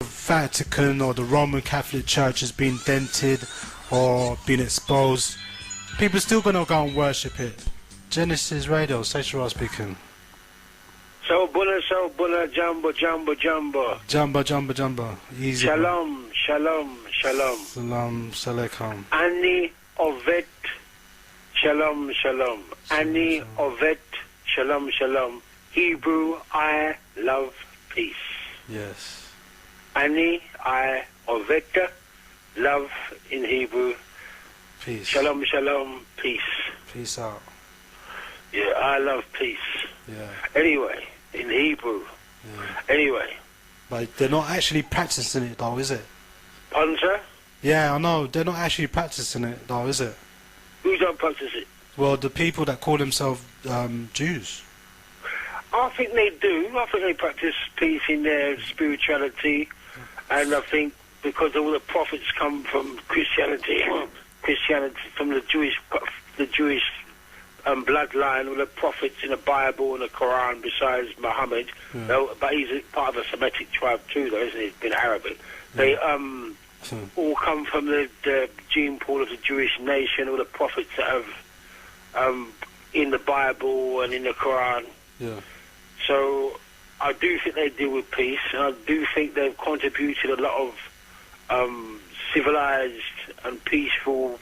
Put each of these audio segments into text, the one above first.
Vatican or the Roman Catholic Church has been dented or been exposed, people are still going to go and worship it. Genesis Radio, saysharah speaking. So bunna, jumbo, jumbo, jumbo. Jumbo, jumbo, jumbo. Easy. Shalom, shalom, shalom. Salam, salaikum. Ani Ovet, shalom, shalom. Ani Ovet, shalom, shalom. Hebrew, I love peace. Yes. Ani, I Ovet, love in Hebrew. Peace. Shalom, shalom, peace. Peace out. Yeah, I love peace. Yeah. Anyway, in Hebrew. Yeah. Anyway. But they're not actually practicing it though, is it? Pardon, sir? Yeah, I know. They're not actually practicing it though, is it? Who don't practice it? Well, the people that call themselves Jews. I think they do. I think they practice peace in their spirituality. And I think because all the prophets come from Christianity, from the Jewish bloodline, all the prophets in the Bible and the Quran besides Muhammad, but he's a part of a Semitic tribe too, though, isn't he? He's been Arabic. They all come from the gene pool of the Jewish nation, all the prophets that have in the Bible and in the Quran. Yeah. So I do think they deal with peace, and I do think they've contributed a lot of civilized and peaceful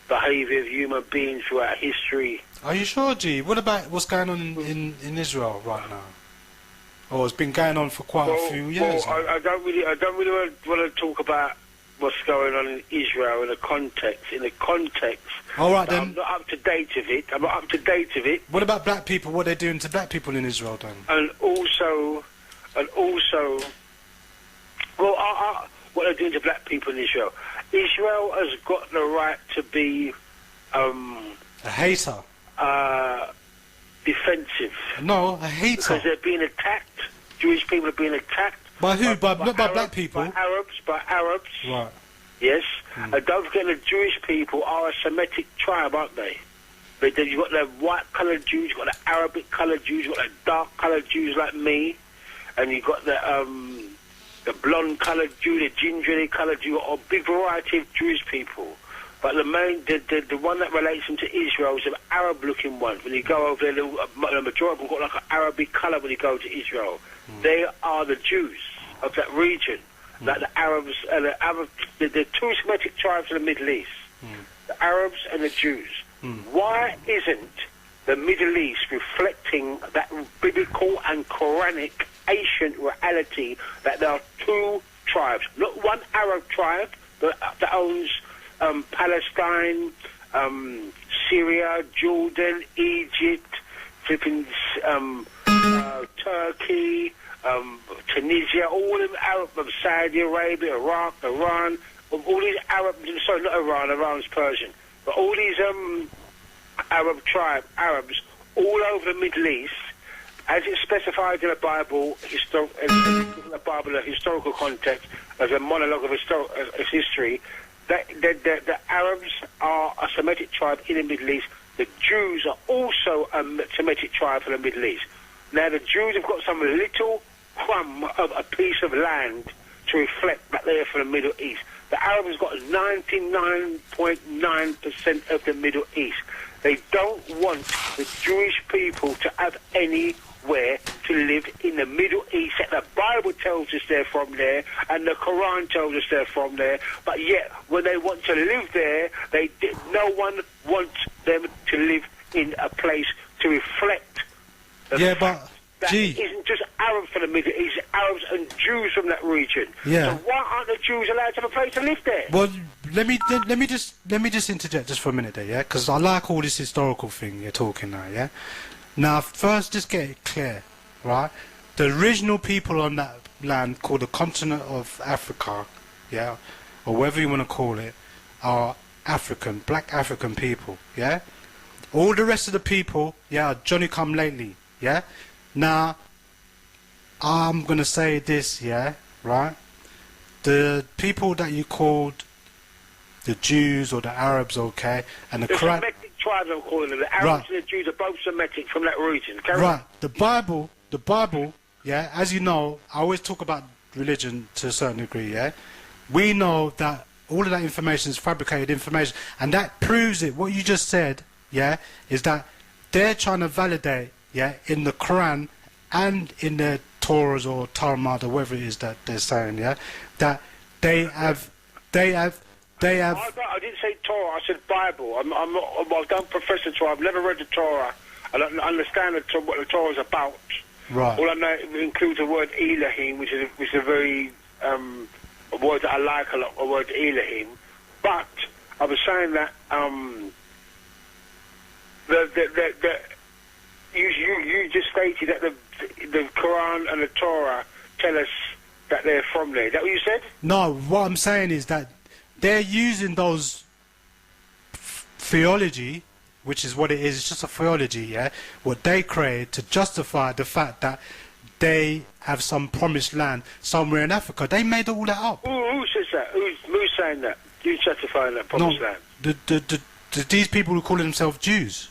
behaviour of human beings throughout history. Are you sure, G? What about what's going on in Israel right now? Oh, it's been going on for quite a few years. Well, I don't really want to talk about what's going on in Israel in the context. All right, then. I'm not up to date with it. What about black people? What are they doing to black people in Israel, then? And also, well, what they're doing to black people in Israel. Israel has got the right to be a hater. Defensive. No, a hater. Because they're being attacked. Jewish people are being attacked. By who? Not by black people? By Arabs. Right. Yes. And don't forget the Jewish people are a Semitic tribe, aren't they? But then you've got the white-coloured Jews, you've got the Arabic-coloured Jews, you've got the dark-coloured Jews like me, and you've got the blonde-coloured Jew, the gingerly-coloured Jew, a big variety of Jewish people. But the one that relates them to Israel is an Arab-looking one. When you go over there, the majority of them got like an Arabic colour when you go to Israel. They are the Jews of that region. Like the Arabs, the two Semitic tribes in the Middle East. The Arabs and the Jews. Why isn't the Middle East reflecting that biblical and Quranic ancient reality that there are two tribes, not one Arab tribe that owns Palestine, Syria, Jordan, Egypt, flipping Turkey, Tunisia, all of them Arab, Saudi Arabia, Iraq, Iran, all these Arab, sorry, not Iran, Iran's Persian, but all these Arabs all over the Middle East, as it's specified in the Bible, a historical context, as a monologue of history, the Arabs are a Semitic tribe in the Middle East. The Jews are also a Semitic tribe in the Middle East. Now, the Jews have got some little crumb of a piece of land to reflect back there for the Middle East. The Arabs have got 99.9% of the Middle East. They don't want the Jewish people to have anywhere to live in the Middle East. The Bible tells us they're from there, and the Quran tells us they're from there. But yet, when they want to live there, no one wants them to live in a place to reflect the fact that it isn't just Arabs from the Middle East, Arabs and Jews from that region. Yeah. So why aren't the Jews allowed to have a place to live there? Well, let me just interject just for a minute there, yeah? Because I like all this historical thing you're talking now, yeah? Now, first, just get it clear, right? The original people on that land, called the continent of Africa, yeah, or whatever you want to call it, are African, black African people, yeah? All the rest of the people, yeah, are Johnny-come-lately, yeah? Now, I'm going to say this, yeah, right? The people that you called the Jews or the Arabs, okay, and the Semitic tribes, I'm calling them. The Arabs and the Jews are both Semitic from that region. The Bible, yeah, as you know, I always talk about religion to a certain degree, yeah, we know that all of that information is fabricated information, and that proves it. What you just said, yeah, is that they're trying to validate, yeah, in the Quran and in the Torahs or Talmud or whatever it is that they're saying, yeah, that they have. I didn't say Torah. I said Bible. I'm not. I don't profess the Torah. I've never read the Torah. I don't understand what the Torah is about. Right. All I know it includes the word Elohim, which is a very a word that I like a lot. The word Elohim, but I was saying that you just stated that the Quran and the Torah tell us that they're from there. Is that what you said? No, what I'm saying is that they're using those theology, which is what it is. It's just a theology, yeah. What they create to justify the fact that they have some promised land somewhere in Africa. They made all that up. Who says that? Who's saying that? Who's justifying that promised land? These people who call themselves Jews.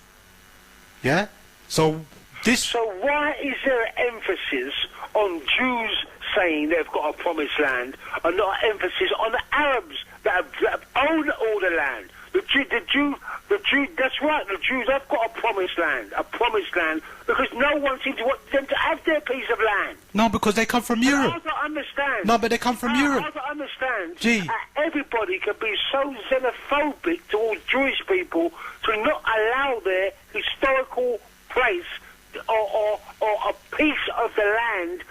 Yeah. So why is there an emphasis on Jews saying they've got a promised land, and not an emphasis on the Arabs that own all the land? The Jew, that's right, the Jews have got a promised land, because no one seems to want them to have their piece of land. No, because they come from Europe. I don't understand. No, but they come from Europe. I don't understand. Gee. Everybody can be so xenophobic towards Jewish people to not allow their historical place or a piece of the land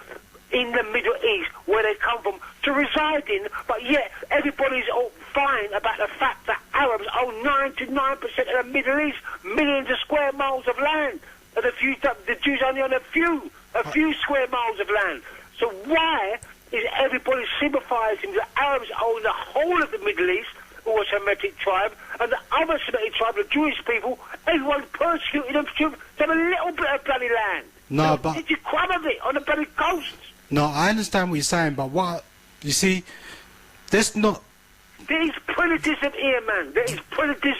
in the Middle East where they come from to reside in, but yet everybody's all fine about the fact that Arabs own 99% of the Middle East, millions of square miles of land, and the Jews only own a few square miles of land. So why is everybody sympathising that Arabs own the whole of the Middle East, or a Semitic tribe, and the other Semitic tribe, the Jewish people, everyone's persecuting them to have a little bit of bloody land? No, so but did you crumb of it on the bloody coast? No, I understand what you're saying, but what you see, there's not. There is prejudice here, man. There is prejudice.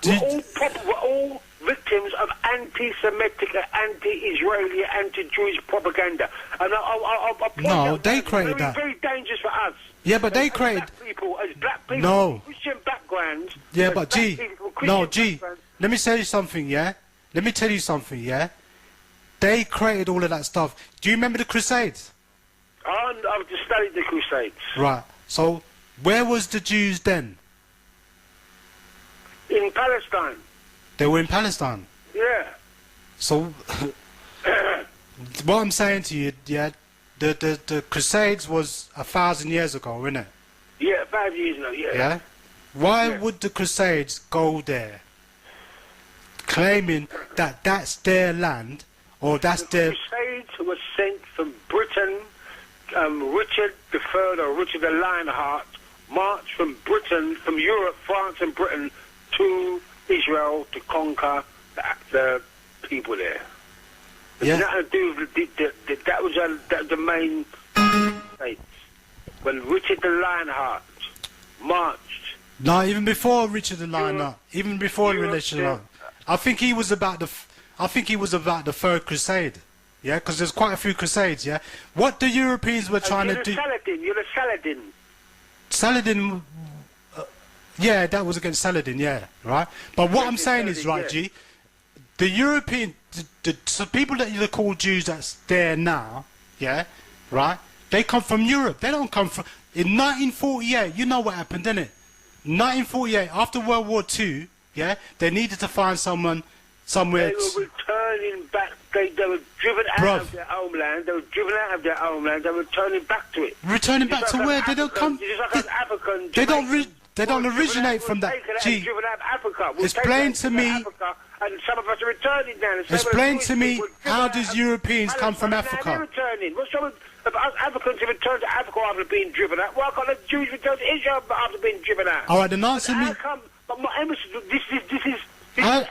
We're all victims of anti-Semitic, anti-Israeli, anti-Jewish propaganda. And I'll point out they created that. Very dangerous for us. Yeah, but they created. As black people, no. Christian backgrounds. Yeah, but let me tell you something. Yeah, let me tell you something. Yeah, they created all of that stuff. Do you remember the Crusades? I've just studied the Crusades. Right. So, where was the Jews then? In Palestine. They were in Palestine. Yeah. So, what I'm saying to you, yeah, the Crusades was 1,000 years ago, isn't it? Yeah, 5 years ago. Yeah. Yeah. Why would the Crusades go there, claiming that that's their land, or that's their? The Crusades were sent from Britain. Richard III or Richard the Lionheart marched from Britain, from Europe, France and Britain to Israel to conquer the people there. Yeah. That was the main states. When Richard the Lionheart marched. No, even before Richard the Lionheart, even before Richard the Lionheart, I think he was about the Third Crusade. Yeah, because there's quite a few crusades, yeah? What the Europeans were trying to do... You're the Saladin. Saladin... yeah, that was against Saladin, yeah, right? But what I'm saying is, right, G, the European... the people that you call Jews that's there now, yeah, right? They come from Europe. They don't come from... In 1948, you know what happened, didn't it? 1948, after World War II, yeah, they needed to find someone... somewhere... They were returning back. They were driven out of their homeland. They were driven out of their homeland. They were returning back to it. Returning back to where? They don't come... They don't originate from that. Gee, driven out of Africa. explain to me... And some of us are returning now. Explain to me, how does Europeans come from Africa? They're returning. What's wrong with us Africans who return to Africa after being driven out? Why can't the Jews return to Israel after being driven out? All right, then answer me... But my emphasis, this is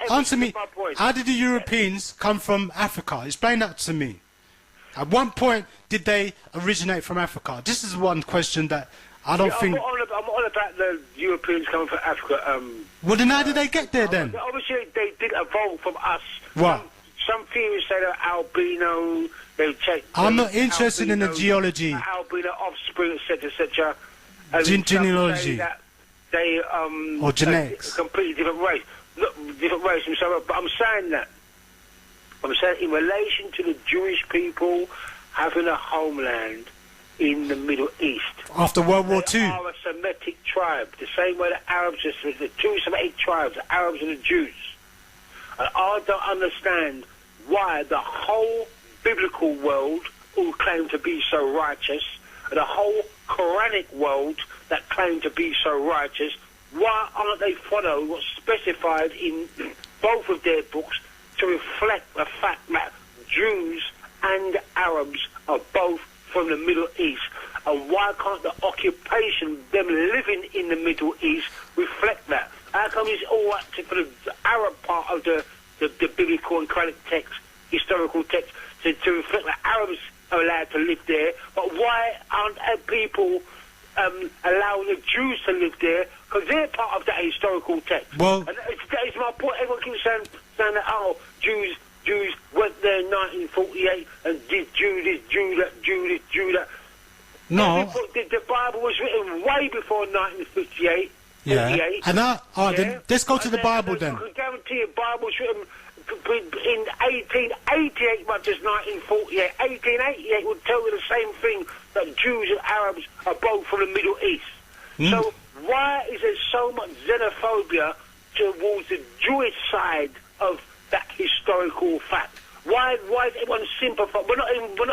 answer me, how did the Europeans come from Africa? Explain that to me. At what point did they originate from Africa? This is one question that I don't think... I'm all about the Europeans coming from Africa. Well, then how did they get there then? Obviously, they did evolve from us. What? Some theories say they're albino, They check. I'm not interested in the geology. Albino offspring, etc., etc. Genealogy. They or genetics. A completely different race. Look, different race. But I'm saying that. I'm saying in relation to the Jewish people having a homeland in the Middle East. After World War II. They are a Semitic tribe, the same way the Arabs are the two Semitic tribes, the Arabs and the Jews. And I don't understand why the whole biblical world all claim to be so righteous, and the whole Quranic world that claim to be so righteous, why aren't they following what's specified in both of their books to reflect the fact that Jews and Arabs are both from the Middle East? And why can't the occupation, them living in the Middle East, reflect that? How come it's all up to for the Arab part of the biblical and Quranic text, historical text, to reflect that Arabs are allowed to live there, but why aren't people allowing the Jews to live there? Because they're part of that historical text. Well, and that is my point. Everyone keeps saying that, oh, Jews went there in 1948 and did Jew this, Jew that. No. The Bible was written way before 1958. Yeah. 48, And then let's go to the Bible then. I can guarantee you, the Bible was written in 1888, not just 1948. 1888 would tell you the same thing, that Jews and Arabs are both from the Middle East. So why is there so much xenophobia towards the Jewish side of that historical fact? Why is everyone sympathizing? We're not even from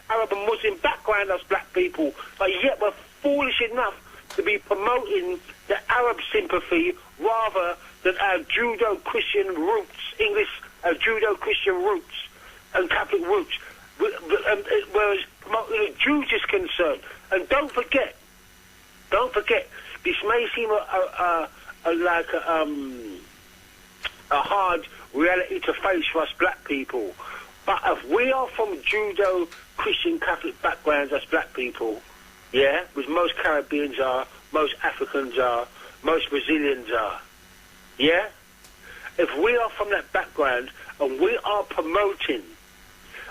Arab and Muslim background as black people, but yet we're foolish enough to be promoting the Arab sympathy rather than our Judo-Christian roots, English Judo-Christian roots and Catholic roots, whereas promoting the Jews is concerned. And don't forget, this may seem like a hard reality to face for us black people, but if we are from Judo-Christian Catholic backgrounds as black people, yeah, which most Caribbeans are, most Africans are, most Brazilians are, yeah? If we are from that background and we are promoting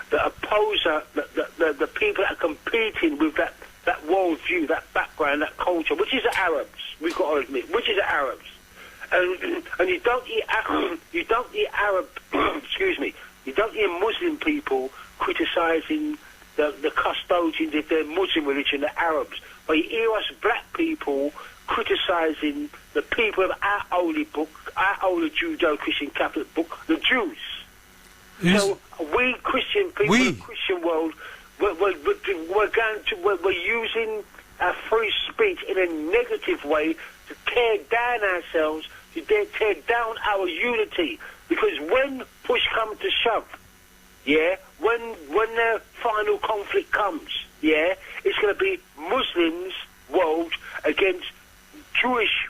the opposer, the people that are competing with that worldview, that background, that culture, which is the Arabs, we've got to admit, which is the Arabs. And you don't hear Arab, excuse me, you don't hear Muslim people criticising the custodians of their Muslim religion, the Arabs. But you hear us black people criticising the people of our holy book, our holy Judo-Christian Catholic book, the Jews. So we Christian people in the Christian world, we're using our free speech in a negative way to tear down ourselves, to tear down our unity. Because when push comes to shove, yeah, when the final conflict comes, yeah, it's going to be Muslims world against Jewish,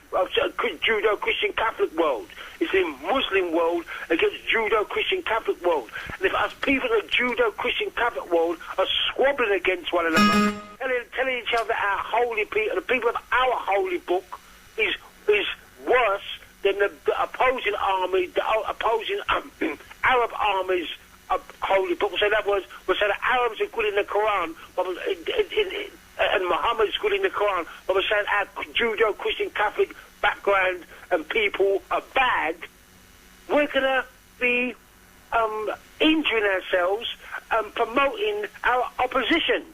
Judo-Christian Catholic world. It's a Muslim world against Judo-Christian Catholic world. And if us people in the Judo-Christian Catholic world are squabbling against one another, telling each other our holy people, the people of our holy book is worse than the opposing army, the opposing Arab armies holy book. So in other words, we say the Arabs are good in the Quran, but and Muhammad's good in the Quran, but we're saying our Judo-Christian Catholic background and people are bad. We're going to be injuring ourselves and promoting our opposition.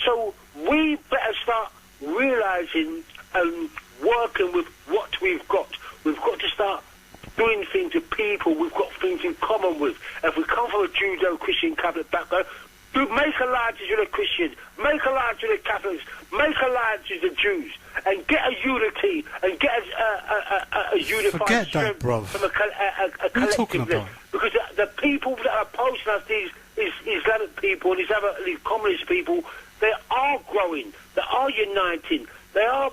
So we better start realising and working with what we've got. We've got to start doing things with people we've got things in common with. If we come from a Judo-Christian Catholic background, make alliances with the Christians, make alliances with the Catholics, make alliances with the Jews, and get a unity and get a unified strength from a collectiveness. Because the people that are opposing us, these Islamic people and these communist people, they are growing, they are uniting, they are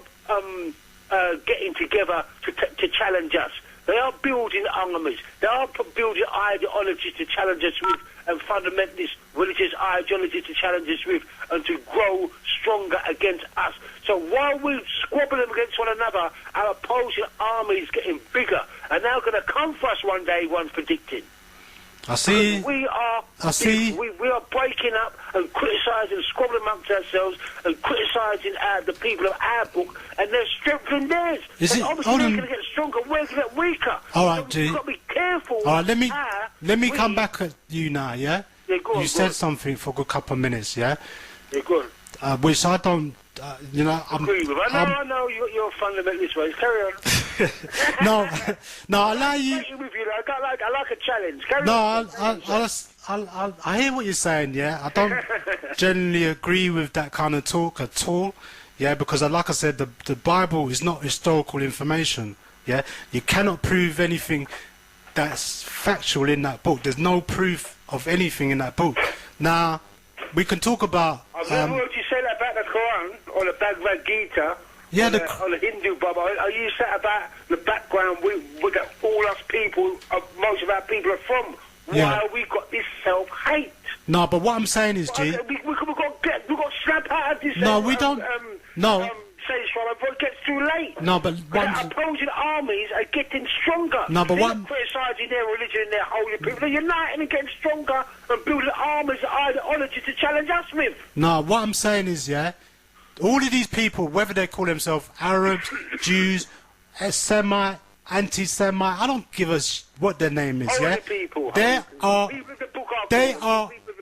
getting together to challenge us. They are building armies. They are building ideologies to challenge us with, and fundamentalist religious ideologies to challenge us with, and to grow stronger against us. So while we squabble against one another, our opposing army is getting bigger, and they're going to come for us one day, one's predicting. I see. We are I see. We are breaking up and criticising, squabbling amongst ourselves and criticising the people of our book, and they're strengthening theirs. Is and it? obviously Hold they're on. going to get stronger, we're going to get weaker. All right, so we've got to be careful. All right, let me come back at you now, yeah? Yeah, go on, you said something for a good couple of minutes, yeah? Yeah, go on. Which I don't, you know, Agree with. I know you're a fundamentalist, right? Carry on. no, I allow you. I'm with you. I like a challenge. Carry No, on. I hear what you're saying, yeah? I don't generally agree with that kind of talk at all, yeah? Because, like I said, the Bible is not historical information, yeah? You cannot prove anything that's factual in that book. There's no proof of anything in that book. Now, we can talk about... I've never heard you say that about the Quran or the Bhagavad Gita. Yeah, or the Hindu Bible. Are you said about the background we got all us people, most of our people are from? Yeah. Why we got this self-hate? No, but what I'm saying is, G... We've got to snap out of this... No, we don't... No. Saysharah, before it gets too late. No, but... The opposing armies are getting stronger. No, but they're what... not criticising their religion and their holy people. They're uniting and getting stronger and building armies and ideologies to challenge us with. No, what I'm saying is, yeah, all of these people, whether they call themselves Arabs, Jews, Semite, anti-Semite, I don't give a what their name is, yeah? People, they are the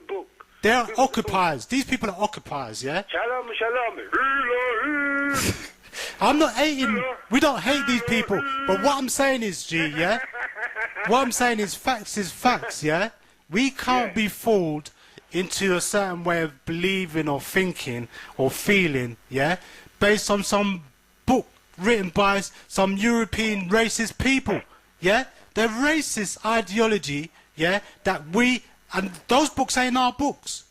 book. They are occupiers. These people are occupiers, yeah? Shalom, shalom. I'm not hating. We don't hate these people. But what I'm saying is, G, yeah? What I'm saying is facts, yeah? We can't be fooled into a certain way of believing or thinking or feeling, yeah? Based on some book written by some European racist people, yeah? They're racist ideology, yeah? That we... And those books ain't our books.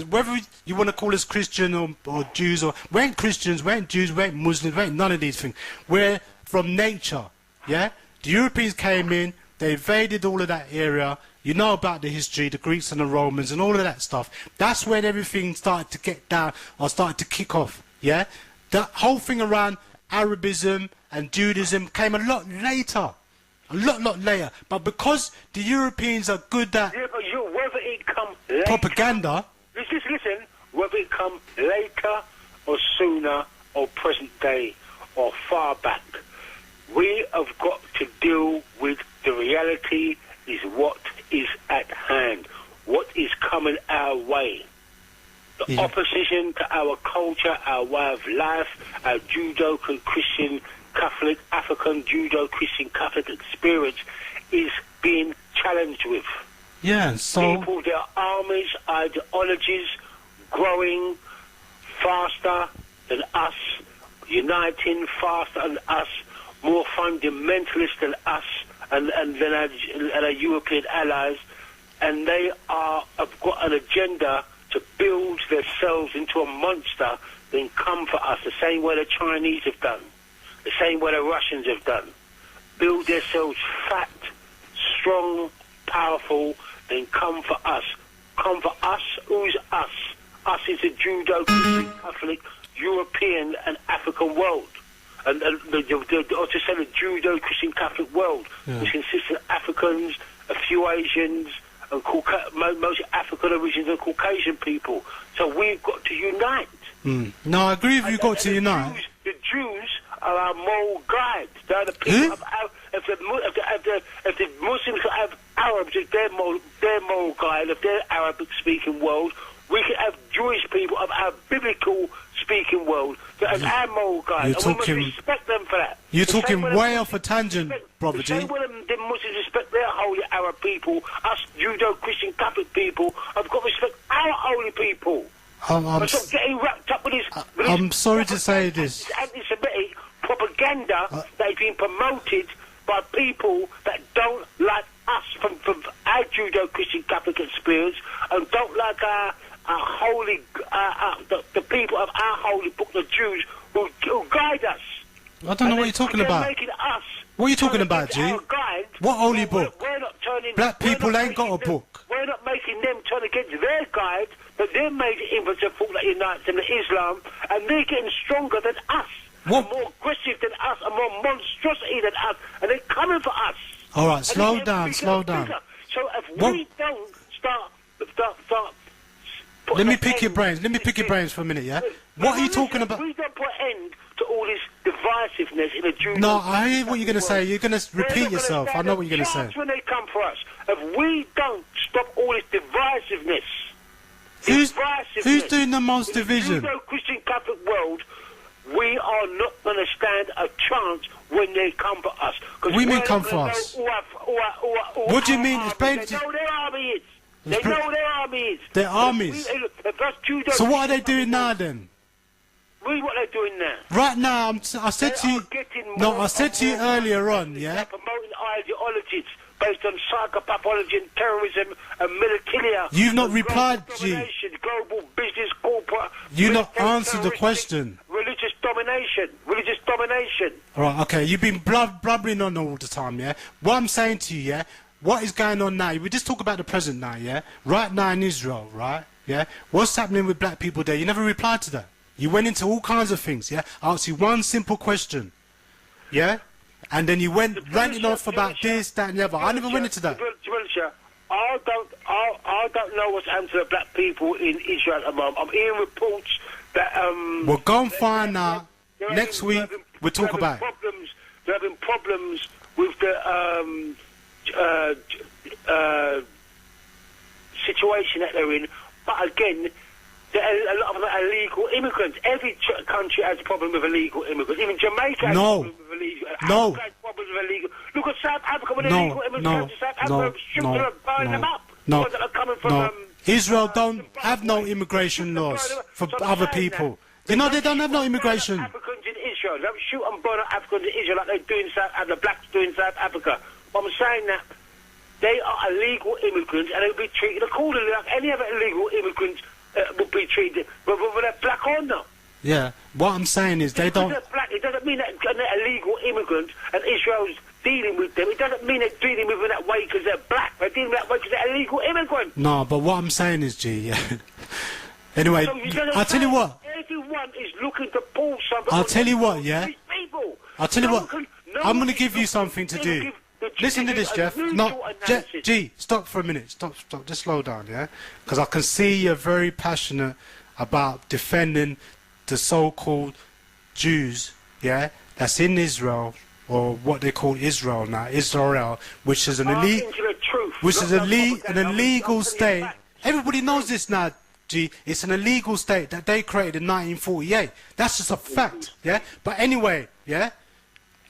Whether you want to call us Christian or Jews, or we ain't Christians, we ain't Jews, we ain't Muslims, we ain't none of these things. We're from nature, yeah? The Europeans came in, they invaded all of that area. You know about the history, the Greeks and the Romans and all of that stuff. That's when everything started to get down or started to kick off, yeah? The whole thing around Arabism and Judaism came a lot later. A lot later. But because the Europeans are good at whether it come later, propaganda... Listen, whether it come later or sooner or present day or far back, we have got to deal with the reality is what is at hand, what is coming our way. The opposition to our culture, our way of life, our Judeo-Christian Catholic, African Judeo-Christian Catholic experience is being challenged with. Yeah, so... People, their armies, ideologies, growing faster than us, uniting faster than us, more fundamentalist than us, and than our European allies, and they have got an agenda to build themselves into a monster, then come for us, the same way the Chinese have done, the same way the Russians have done. Build themselves fat, strong, powerful, then come for us. Come for us. Who's us? Us is the Judeo-Christian Catholic, European and African world. And or to say the Judeo-Christian Catholic world, which consists of Africans, a few Asians, and most African origins and Caucasian people. So we've got to unite. No, I agree with you. Got to unite. The Jews are our moral guides. They're the people of our... If the Muslims have Arabs as their moral guide of their Arabic-speaking world, we can have Jewish people of our biblical-speaking world as our moral guide. And we must respect them for that. You're talking way off a tangent, brother G. The same way the Muslims respect their holy Arab people, us Judeo-Christian Catholic people have got to respect our holy people. I'm stop getting wrapped up with this. I'm sorry to say this. Anti-Semitic propaganda that is being promoted by people that don't like us from our Judeo-Christian Catholic experience and don't like our holy, the people of our holy book, the Jews, who guide us. I don't know what you're talking about. What are you talking about, G? What holy book? Black people ain't got a book. We're not making them turn against their guide, but they're made it into a thought that unites them to Islam, and they're getting stronger than us. What? More aggressive than us, and more monstrosity than us, and they're coming for us. All right, slow down. So if we don't start Let me pick your brains. Let me pick your brains for a minute, yeah? What are you talking about? We don't put an end to all this divisiveness in the Jews. No, I hear what you're going to say. You're going to repeat yourself. I know what you're going to say. When they come for us, if we don't stop all this divisiveness, Who's doing the most division? In the Christian Catholic world, we are not going to stand a chance when they come for us. We mean come for us. What do you mean? Explain They know their army is. They know their army is. Their armies. So what are they doing now then? Read what they're doing now. Right now, I said to you. No, I said to you earlier on, yeah. They're promoting ideologies based on psychopathology and terrorism and militaria. You've not replied, G. Global business, corporate. You not answered the question. Religious domination. Religious domination. Right, okay. You've been blubbering on all the time, yeah. What I'm saying to you, yeah. What is going on now? We just talk about the present now, yeah. Right now in Israel, right, yeah. What's happening with black people there? You never replied to that. You went into all kinds of things, yeah. I asked you one simple question, yeah. And then you went ranting off about this, that, and the other. I never went into that. I don't know what's happened to the black people in Israel at the moment. I'm hearing reports that Well, go and find out. Next week we'll talk about it. They're having problems with the situation that they're in. But again, a lot of them are illegal immigrants. Every country has a problem with illegal immigrants. Even Jamaica has a problem with illegal. Africa has problems with illegal. Look at South Africa when illegal immigrants come to South Africa, shooting them, burning them up. Israel don't have no immigration laws for other people. You know they don't have no immigration. Africans in Israel, they don't shoot and burn up Africans in Israel like they do in the blacks do in South Africa. But I'm saying that they are illegal immigrants and they'll be treated accordingly like any other illegal immigrants would be treated, whether they're black or not. Yeah, what I'm saying is they don't... Black, it doesn't mean that they're illegal immigrants and Israel's dealing with them. It doesn't mean they're dealing with them that way because they're black. They're dealing with that way because they're illegal immigrants. No, but what I'm saying is, G, yeah. Anyway, so I'll tell you what. Everyone is looking to pull something. I'll tell you what, yeah. I'll tell you what. I'm going to give you something to do. Listen to this, Jeff. No, G, stop for a minute. Stop. Just slow down, yeah? Because I can see you're very passionate about defending the so-called Jews, yeah, that's in Israel, or what they call Israel now, Israel, which is an illegal state. Everybody knows this now, G. It's an illegal state that they created in 1948. That's just a fact, yeah? But anyway, yeah?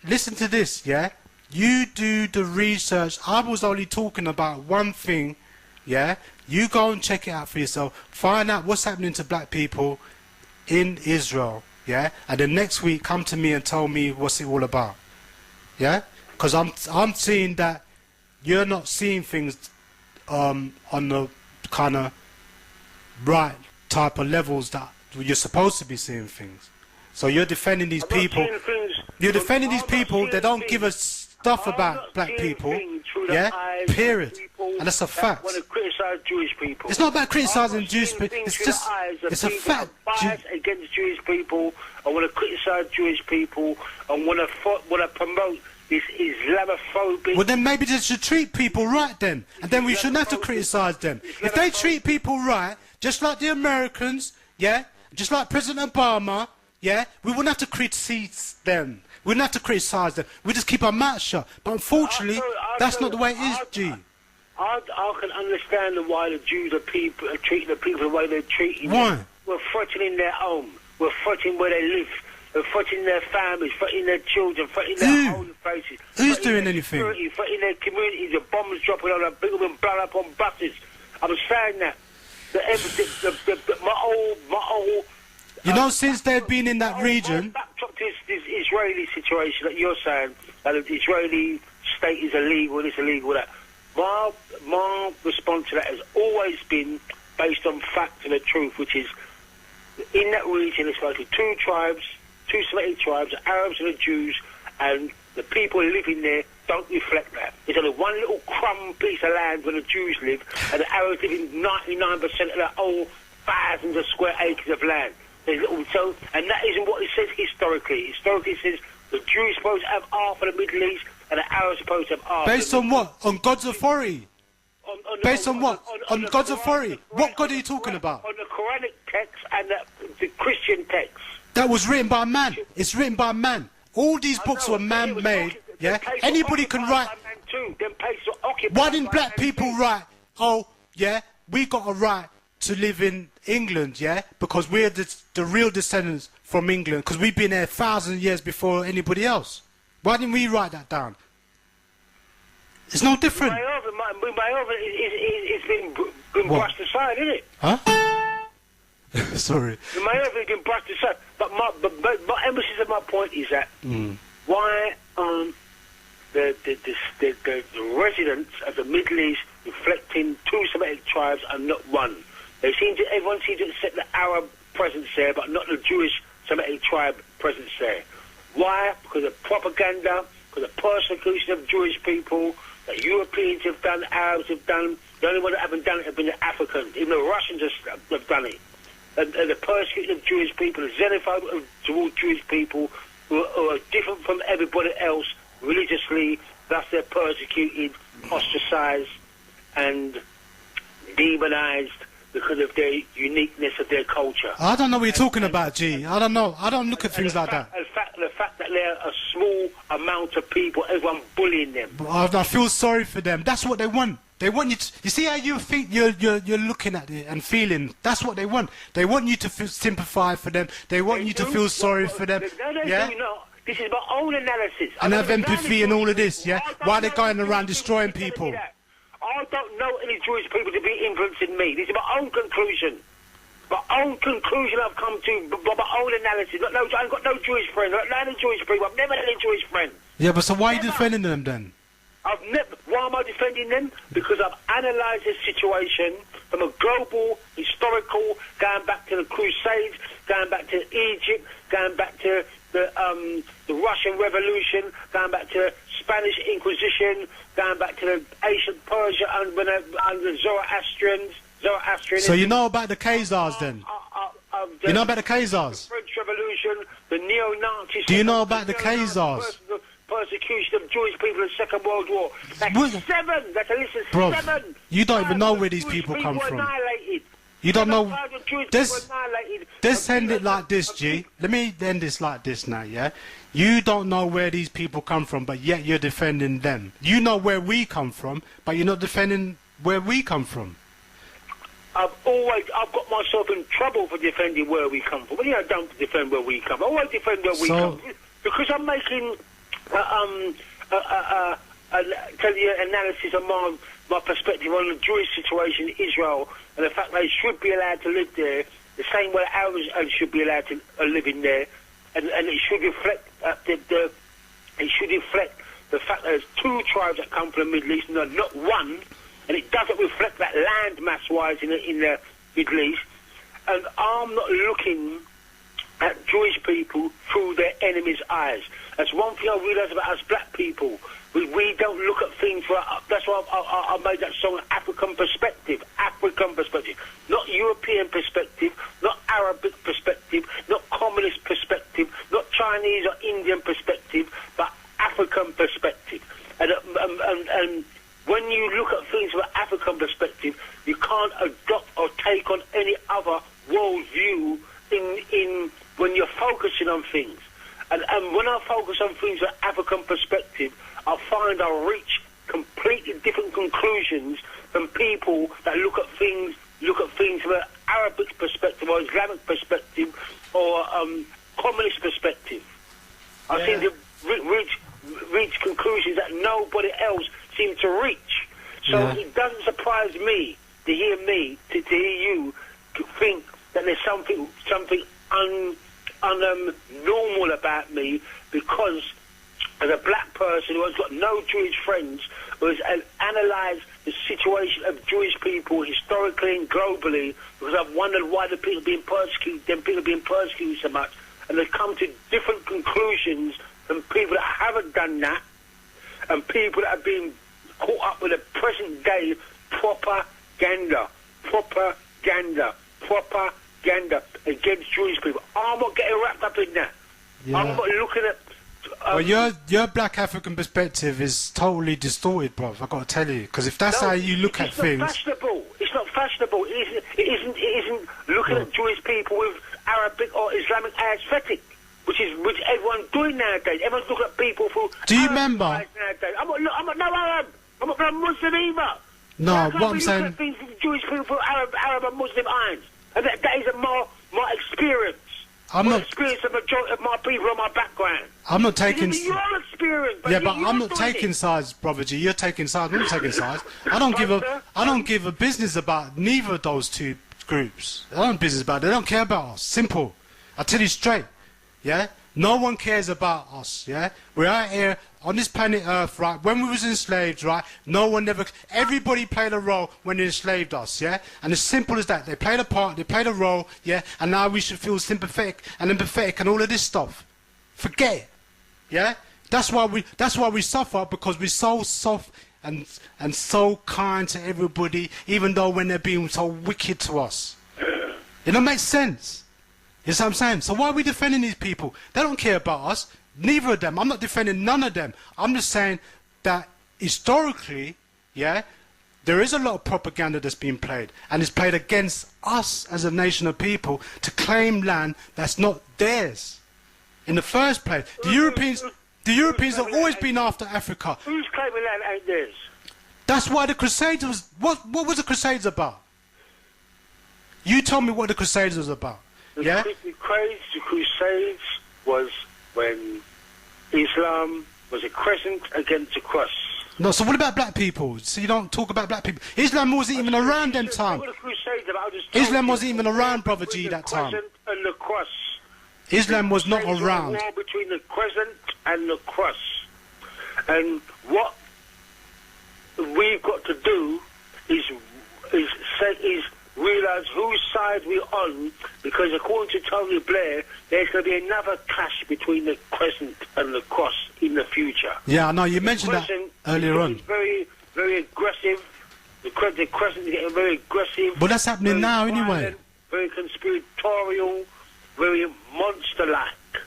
Listen to this, yeah? You do the research. I was only talking about one thing, yeah? You go and check it out for yourself. Find out what's happening to black people in Israel, yeah? And then next week, come to me and tell me what's it all about, yeah? Because I'm seeing that you're not seeing things on the kind of right type of levels that you're supposed to be seeing things. So you're defending these people. You're defending these people that don't give a stuff about black people, yeah? Period. And that's a fact. Want to criticize Jewish people. It's not about criticizing Jewish people. It's just, it's a fact. Bias against Jewish people. I want to criticize Jewish people. I want to promote this Islamophobia. Well, then maybe they should treat people right then, and then we shouldn't have to criticize them. If they treat people right, just like the Americans, yeah, just like President Obama, yeah, we wouldn't have to criticize them. We wouldn't have to criticize them. We just keep our mouth shut. But unfortunately, that's not the way it is, G. I can understand why the Jews are treating the people the way they're treating Why? them. We're threatening their home. We're threatening where they live. We're threatening their families, threatening their children, threatening their holy places. Who's doing anything? Threatening their communities, the bombs dropping on them, people being blown up on buses. I'm saying that. My whole you know, since they've been in that region... Backdrop to this Israeli situation that you're saying, that the Israeli state is illegal, this illegal, that. My response to that has always been based on fact and the truth, which is, in that region, it's like two tribes, two Semitic tribes, the Arabs and the Jews, and the people living there don't reflect that. There's only one little crumb piece of land where the Jews live, and the Arabs live in 99% of the whole thousands of square acres of land. And that isn't what it says historically. Historically, it says the Jews are supposed to have half of the Middle East, and the Arabs are supposed to have half. Based on what? On God's authority? Based on what? On God's authority? What God are you talking about? On the and the Christian texts. That was written by man. It's written by man. All these books were man-made. Yeah. Anybody can write. Why didn't black people write? Oh, yeah, we got a right to live in England, yeah, because we're the real descendants from England, because we've been there thousands of years before anybody else. Why didn't we write that down? It's no different. It's been brushed aside, isn't it? Huh? Sorry. It may have been brushed aside, but my emphasis of my point is that why aren't the residents of the Middle East reflecting two Semitic tribes and not one? Everyone seems to accept the Arab presence there, but not the Jewish Semitic tribe presence there. Why? Because of propaganda, because of persecution of Jewish people that Europeans have done, Arabs have done. The only one that haven't done it have been the Africans. Even the Russians have done it. And the persecution of Jewish people, the xenophobia towards Jewish people who are different from everybody else religiously, thus they're persecuted, ostracised, and demonised because of their uniqueness of their culture. I don't know what you're talking about, G. I don't know. I don't look at things like that. The fact that they're a small amount of people, everyone bullying them. I feel sorry for them. That's what they want. They want you to... You see how you think you're looking at it and feeling? That's what they want. They want you to sympathise for them. They want you to feel sorry for them. Yeah? This is my own analysis. And have empathy and all of this, yeah? Why they're going around destroying people? I don't know any Jewish people to be influencing me. This is my own conclusion. My own conclusion I've come to by my own analysis. I've got no Jewish friends. I've not had any Jewish people. I've never had any Jewish friends. Yeah, but so why are you defending them then? Why am I defending them? Because I've analysed this situation from a global, historical, going back to the Crusades, going back to Egypt, going back to the Russian Revolution, going back to Spanish Inquisition, going back to the ancient Persia under the Zoroastrians. So you know about the Khazars then? You know about the Khazars? The French Revolution, the neo-Nazis. Do you know about the Khazars? The persecution of Jewish people in the Second World War. That's seven. That's a list of Bro, seven. you don't even know where these people come from. Annihilated. You don't know. Let's end it like this, G. Let me end this like this now, yeah? You don't know where these people come from, but yet you're defending them. You know where we come from, but you're not defending where we come from. I've got myself in trouble for defending where we come from. Well, I don't defend where we come from. I always defend where we come from. Because I'm making tell you analysis of my perspective on the Jewish situation in Israel and the fact they should be allowed to live there the same way Arabs should be allowed to live in there, and it should reflect the fact that there's two tribes that come from the Middle East, not one, and it doesn't reflect that land mass-wise in the Middle East. And I'm not looking at Jewish people through their enemies' eyes. That's one thing I realise about us black people. We don't look at things for... That's why I made that song, African perspective. African perspective. Not European perspective, not Arabic perspective, not communist perspective, not Chinese or Indian perspective, but African perspective. And when you look at things from an African perspective, you can't adopt or take on any other world view in when you're focusing on things. And when I focus on things from an African perspective, I find I reach completely different conclusions from people that look at things from an Arabic perspective or Islamic perspective or communist perspective. I seem to reach conclusions that nobody else seems to reach. So it doesn't surprise me to hear hear you to think that there's something normal about me, because as a black person who has got no Jewish friends, who has analysed the situation of Jewish people historically and globally, because I've wondered why the people being persecuted so much, and they've come to different conclusions from people that haven't done that, and people that have been caught up with the present day propaganda against Jewish people. I'm not getting wrapped up in that. I'm not looking at... well, your black African perspective is totally distorted, bruv. I've got to tell you, because if that's how you look at things... It's not fashionable. It isn't looking at Jewish people with Arabic or Islamic aesthetic, which everyone's doing nowadays. Everyone's looking at people through. Do you Arab remember? eyes nowadays. I'm not no Arab. I'm not Muslim either. No, How can what we I'm look saying. at things with Jewish people through Arab and Muslim eyes, and that is my experience. I'm my not. experience. The majority of my people and my background. I'm not taking. This is your experience. Yeah, but you're I'm not doing taking it. sides, brother G. You're taking sides. I'm not taking sides. I don't give a business about neither of those two groups. I don't business about. They don't care about us. Simple. I tell you straight. Yeah. No one cares about us. Yeah. We're out here on this planet Earth, right? When we was enslaved, right? No one never. Everybody played a role when they enslaved us. Yeah. And as simple as that, they played a part. They played a role. Yeah. And now we should feel sympathetic and empathetic and all of this stuff. Forget it. Yeah, that's why we suffer, because we're so soft and so kind to everybody, even though when they're being so wicked to us. It don't make sense. You see what I'm saying? So why are we defending these people? They don't care about us. Neither of them. I'm not defending none of them. I'm just saying that historically, yeah, there is a lot of propaganda that's being played, and it's played against us as a nation of people to claim land that's not theirs. In the first place, the Europeans have always been after Africa. Who's claiming land ain't theirs? That's why the Crusades was. What was the Crusades about? You tell me what the Crusades was about. Yeah. The Crusades was when Islam was a crescent against a cross. No. So what about black people? So you don't talk about black people. Islam wasn't even around them time. What the Crusades about? I just told Islam you. wasn't even around, brother G, that time. The crescent and the cross. Islam was not Crusades were a around. war between the crescent and the cross. And what we've got to do is realise whose side we're on, because according to Tony Blair, there's going to be another clash between the crescent and the cross in the future. Yeah, I know. You mentioned that earlier on. It's very, very aggressive. The crescent is getting very aggressive. But that's happening now violent, anyway. Very conspiratorial, very monster-like,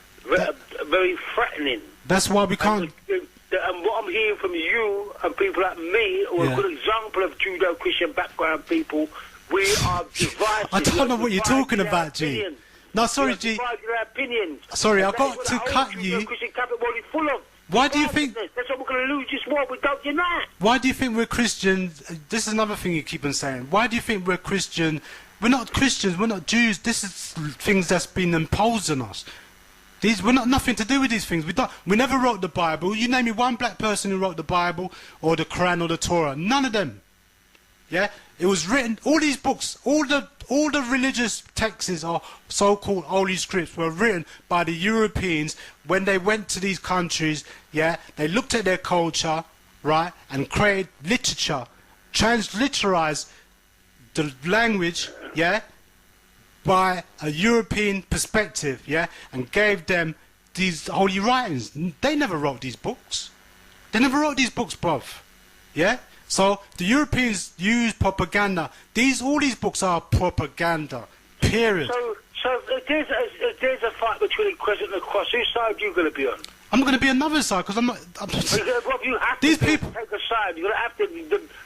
very threatening. That's why we can't. And what I'm hearing from you and people like me, who are a good example of Judo-Christian background people, we are divided. I don't know what you're talking about, G. No, sorry, G. Divided our opinions. Sorry, I've got That's to what the cut whole you. Judeo-Christian capital is full of. Why do you think? That's why we're going to lose this war. We don't unite. Why do you think we're Christians? This is another thing you keep on saying. Why do you think we're Christian? We're not Christians. We're not Jews. This is things that's been imposed on us. We're not nothing to do with these things. We never wrote the Bible. You name me one black person who wrote the Bible or the Quran or the Torah. None of them. Yeah, it was written. All these books, all the religious texts or so-called holy scripts were written by the Europeans when they went to these countries. Yeah, they looked at their culture, right, and created literature, transliterized the language, yeah, by a European perspective, yeah, and gave them these holy writings. They never wrote these books. They never wrote these books, bruv. Yeah. So the Europeans use propaganda. All these books are propaganda. Period. So if there's a fight between the crescent and the cross, whose side are you going to be on? I'm going to be another side because I'm not. Rob, you have These to people take a side. You're going to have to.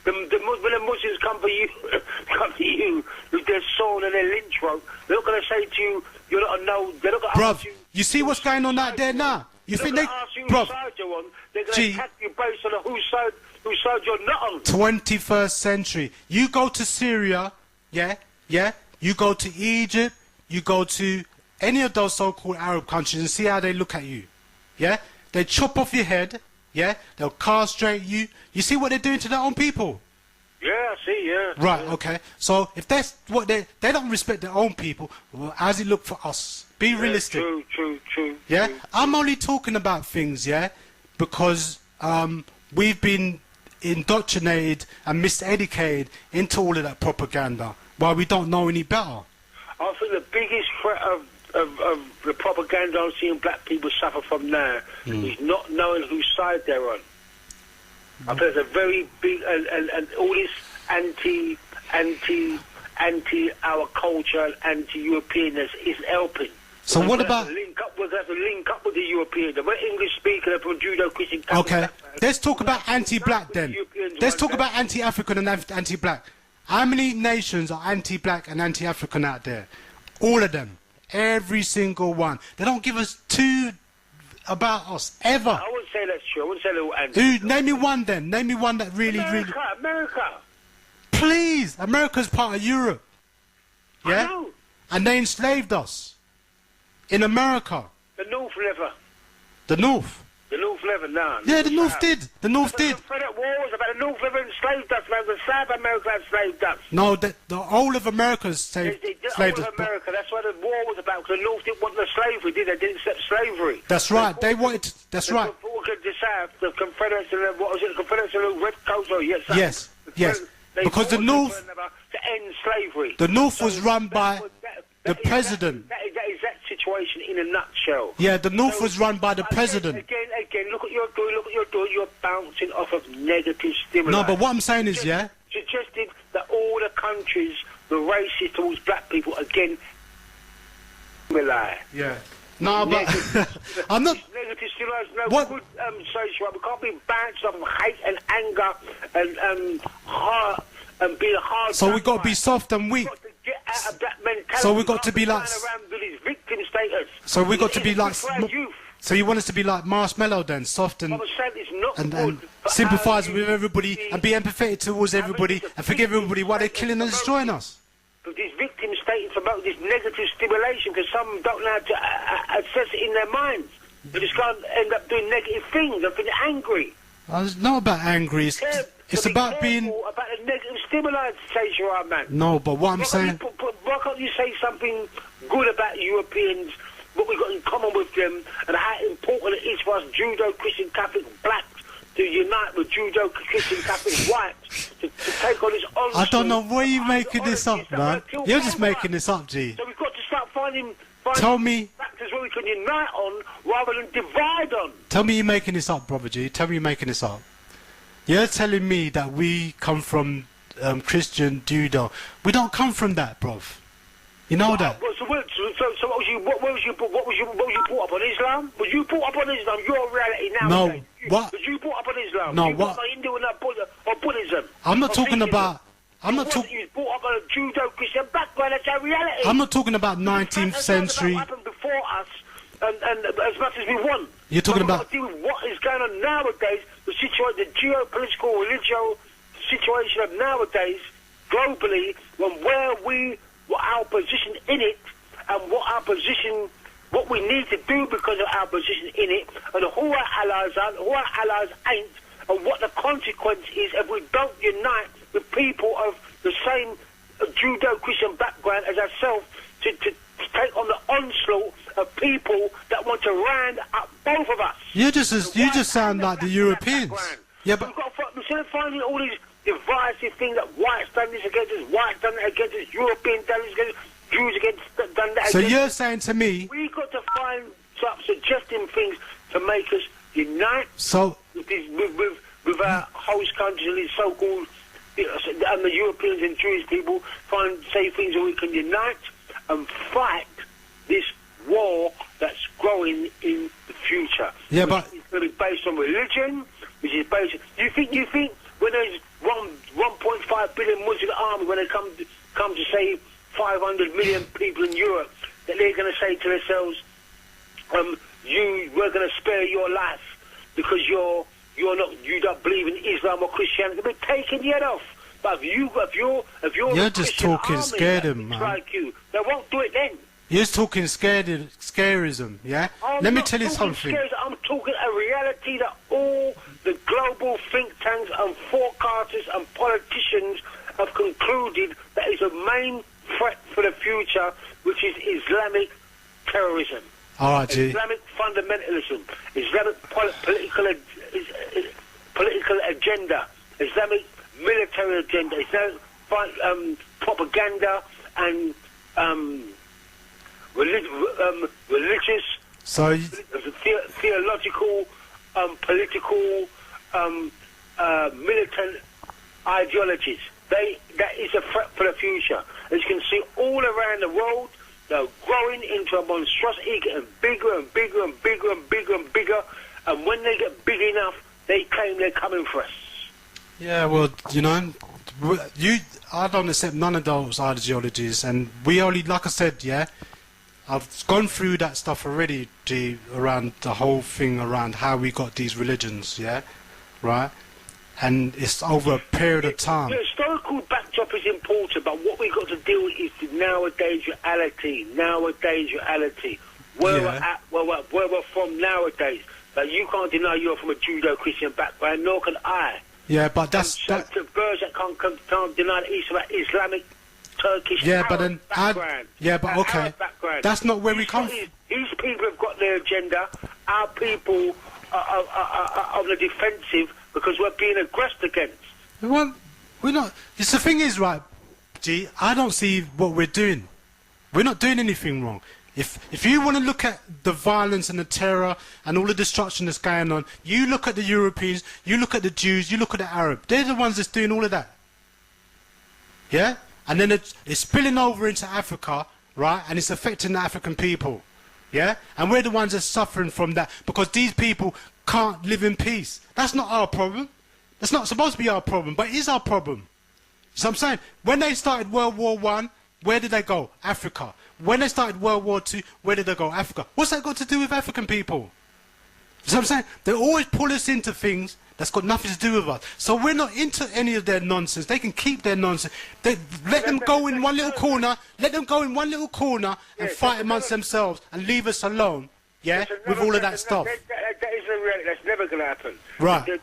When the Muslims come for you, with their sword and their lynch rope, they're not going to say to you, "You're not a no." They're not going to ask Bruv, you see what's going on out there now? You think they're they, ask you bruv? whose side you're on. They're going to attack you based on whose side you're not on. 21st century. You go to Syria, yeah. You go to Egypt. You go to any of those so-called Arab countries and see how they look at you. Yeah, they chop off your head. Yeah, they'll castrate you. You see what they're doing to their own people. Yeah, I see. Yeah. Right. Yeah. Okay. So if that's what they don't respect their own people, well, how's it look for us? Be realistic. True. Yeah. True. I'm only talking about things. Yeah, because we've been indoctrinated and miseducated into all of that propaganda while we don't know any better. I think the biggest threat of the propaganda I'm seeing black people suffer from now is not knowing whose side they're on. I think there's a very big and all this anti our culture and anti-Europeanness isn't helping. So what about? We have to link up with the Europeans. We're English speaker from Judo-Christian. Okay, let's talk about anti-black then. Let's talk about anti-African and anti-black. How many nations are anti-black and anti-African out there? All of them. Every single one. They don't give us two about us, ever. I wouldn't say that's true. I wouldn't say they're all anti. Who? Name me one then. Name me one that really, America. Please! America's part of Europe. Yeah? I know. And they enslaved us. In America. The North never. The North. The North never, no. Yeah, the North did. The North did. The Confederate War was about the North never enslaved us, man. The South America enslaved us. No, the whole of America's slaved All us. of America. That's what the war was about. Because the North didn't want the slavery, did they? They didn't accept slavery. That's right. They wanted. That's right. The South, the Confederates and what was it? The Confederates and the Red Coats. Oh, yes. Yes. Because the North. To end slavery. The North was run by the president. That is that situation in a nutshell. Yeah, the North was run by the president. Again, look what you're doing. You're bouncing off of negative stimuli. No, but what I'm saying is, suggested that all the countries were racist towards black people. Again, stimuli. Yeah. No, but I'm not. Negative stimuli is no What? good. Saysharah. We can't be bounced off of hate and anger and hard and being hard. So we got to be soft and weak. Get out of that mentality. So we got to be like. Around with his victim status. So we got to be like. Youth. So you want us to be like marshmallow then, soft and I was saying it's not and good. sympathise with everybody and be empathetic towards everybody and forgive everybody while they're killing and destroying us. But this victim status about this negative stimulation, because some don't know how to assess it in their minds. They just can't end up doing negative things and feeling angry. It's not about angry. It's about being. About the negative stimuli, saysharah, man. No, but what I'm saying. Why can't you say something good about Europeans, what we've got in common with them, and how important it is for us Judo, Christian, Catholic, blacks to unite with Judo, Christian, Catholic, whites to take on this onslaught. I don't know why you're making this up, man. You're just making this up, G. So we've got to start finding Tell me. factors where we can unite on rather than divide on. Tell me you're making this up, brother G. Tell me you're making this up. You're telling me that we come from Christian Judo. We don't come from that, bruv. You know that. So what was you brought up on Islam? Was you brought up on Islam? Your reality now. No. What? Was you brought up on Islam? No. You What? brought up on Hindu or Buddhism? I'm not Or talking Sikhism? about. I'm not talking. You was brought up on a Judo-Christian background. That's our reality. I'm not talking about 19th century. What happened before us, and as much as we want. You're talking But about. we've got to deal with what is going on nowadays. The geopolitical, religious situation of nowadays, globally, when what our position in it, and what we need to do because of our position in it, and who our allies are, who our allies ain't, and what the consequence is if we don't unite with people of the same Judo-Christian background as ourselves to take on the onslaught of people that want to round up both of us. You just sound like the Europeans. Yeah, but Instead of finding all these divisive things that whites done this against us, whites done that against us, Europeans done this against us, Jews done that so against you're us. saying to me. We got to find suggesting things to make us unite So with our host countries and these so-called and the Europeans and Jewish people say things that we can unite and fight this war that's growing in the future. Yeah, but it's going to be based on religion, which is based. You think when there's 1.5 billion Muslim army, when they come to save 500 million people in Europe, that they're going to say to themselves, we're going to spare your life because you don't believe in Islam or Christianity. They'll be taking your head off. But if you're just talking scaredom, man. Like you, they won't do it then. You're talking scarism, yeah? Let me tell you something. I'm talking a reality that all the global think tanks and forecasters and politicians have concluded that is a main threat for the future, which is Islamic terrorism. All right, G. Islamic fundamentalism, Islamic political agenda, Islamic military agenda, Islamic propaganda and religious, theological, political, militant ideologies. That is a threat for the future. As you can see all around the world, they're growing into a monstrosity, getting bigger and bigger and bigger and bigger and bigger. And when they get big enough, they claim they're coming for us. Yeah, well, you know, I don't accept none of those ideologies, and we only, like I said, yeah, I've gone through that stuff already, around the whole thing around how we got these religions, yeah, right, and it's over a period of time. The historical backdrop is important, but what we've got to deal with is the nowadays reality. Where we're from nowadays. Like, you can't deny you're from a Judo-Christian background, nor can I. Yeah, but that's... The birds that can't deny the Islamic, Turkish, yeah, Arab but then background. yeah, but okay, that's not where we come from. These people have got their agenda. Our people are on the defensive because we're being aggressed against. Well, we're not... The thing is, right, G, I don't see what we're doing. We're not doing anything wrong. If you want to look at the violence and the terror and all the destruction that's going on, you look at the Europeans, you look at the Jews, you look at the Arab. They're the ones that's doing all of that. Yeah? And then it's spilling over into Africa, right? And it's affecting the African people. Yeah? And we're the ones that's suffering from that because these people can't live in peace. That's not our problem. That's not supposed to be our problem, but it is our problem. So I'm saying, when they started World War I, where did they go? Africa. When they started World War II, where did they go? Africa. What's that got to do with African people? So I'm saying, they always pull us into things that's got nothing to do with us. So we're not into any of their nonsense. They can keep their nonsense. Let them go in one little corner. Let them go in one little corner and fight amongst themselves and leave us alone. Yeah, with all of that stuff. That isn't a reality. That's never going to happen. Right.